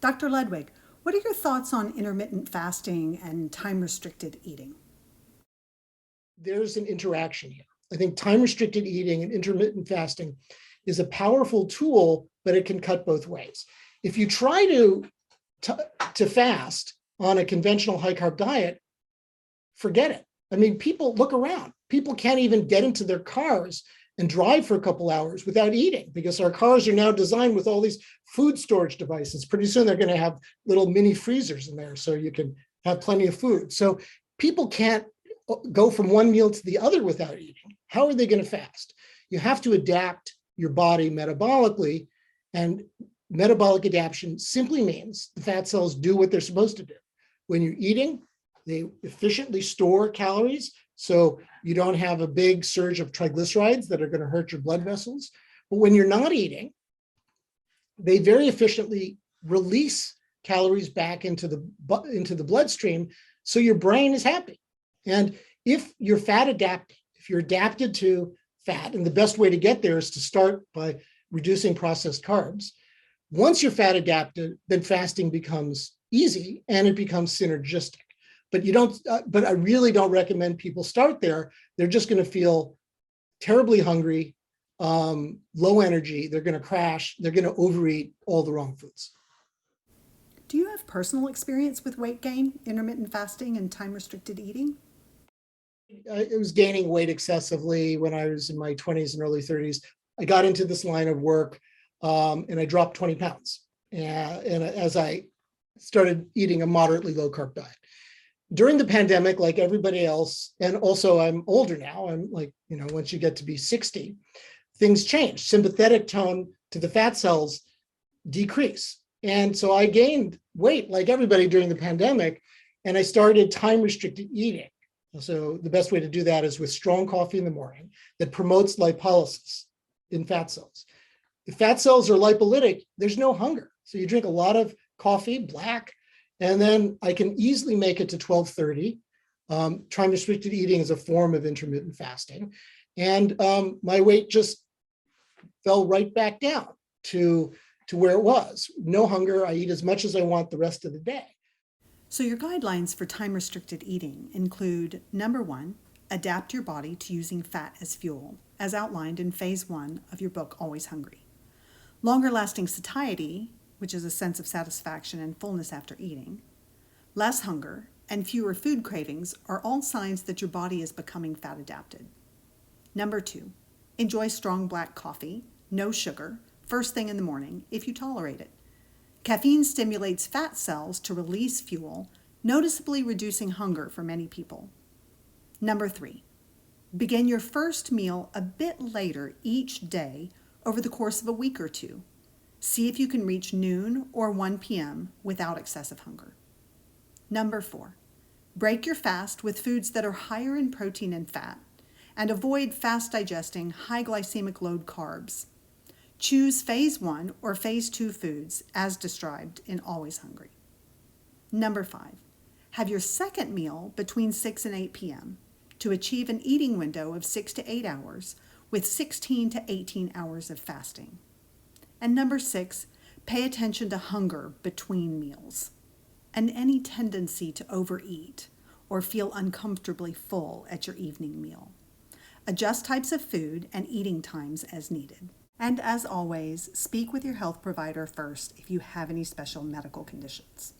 Dr. Ludwig, what are your thoughts on intermittent fasting and time restricted eating? There's an interaction here. I think time restricted eating and intermittent fasting is a powerful tool, but it can cut both ways. If you try to fast on a conventional high carb diet, forget it. I mean, people look around. People can't even get into their cars and drive for a couple hours without eating because our cars are now designed with all these food storage devices. Pretty soon they're going to have little mini freezers in there so you can have plenty of food. So people can't go from one meal to the other without eating. How are they going to fast? You have to adapt your body metabolically, and metabolic adaptation simply means the fat cells do what they're supposed to do. When you're eating, they efficiently store calories, so you don't have a big surge of triglycerides that are going to hurt your blood vessels. But when you're not eating, they very efficiently release calories back into the bloodstream, so your brain is happy. And if you're fat adapted, if you're adapted to fat, and the best way to get there is to start by reducing processed carbs. Once you're fat adapted, then fasting becomes easy and it becomes synergistic. But I really don't recommend people start there. They're just going to feel terribly hungry, low energy. They're going to crash. They're going to overeat all the wrong foods. Do you have personal experience with weight gain, intermittent fasting, and time restricted eating? I was gaining weight excessively when I was in my 20s and early 30s. I got into this line of work and I dropped 20 pounds. And as I started eating a moderately low carb diet. During the pandemic, like everybody else, and also I'm older now, I'm like, once you get to be 60, things change. Sympathetic tone to the fat cells decrease. And so I gained weight like everybody during the pandemic, and I started time restricted eating. So the best way to do that is with strong coffee in the morning that promotes lipolysis in fat cells. If fat cells are lipolytic, there's no hunger. So you drink a lot of coffee, black, and then I can easily make it to 12:30. Time restricted eating is a form of intermittent fasting. And my weight just fell right back down to where it was. No hunger. I eat as much as I want the rest of the day. So, your guidelines for time restricted eating include number one, adapt your body to using fat as fuel, as outlined in phase 1 of your book, Always Hungry. Longer lasting satiety, which is a sense of satisfaction and fullness after eating, less hunger, and fewer food cravings are all signs that your body is becoming fat adapted. Number 2, enjoy strong black coffee, no sugar, first thing in the morning if you tolerate it. Caffeine stimulates fat cells to release fuel, noticeably reducing hunger for many people. Number 3, begin your first meal a bit later each day over the course of a week or two. See if you can reach noon or 1 p.m. without excessive hunger. Number 4, break your fast with foods that are higher in protein and fat, and avoid fast digesting, high glycemic load carbs. Choose phase 1 or phase 2 foods as described in Always Hungry. Number 5, have your second meal between 6 and 8 p.m. to achieve an eating window of 6 to 8 hours with 16 to 18 hours of fasting. And number 6, pay attention to hunger between meals and any tendency to overeat or feel uncomfortably full at your evening meal. Adjust types of food and eating times as needed. And as always, speak with your health provider first if you have any special medical conditions.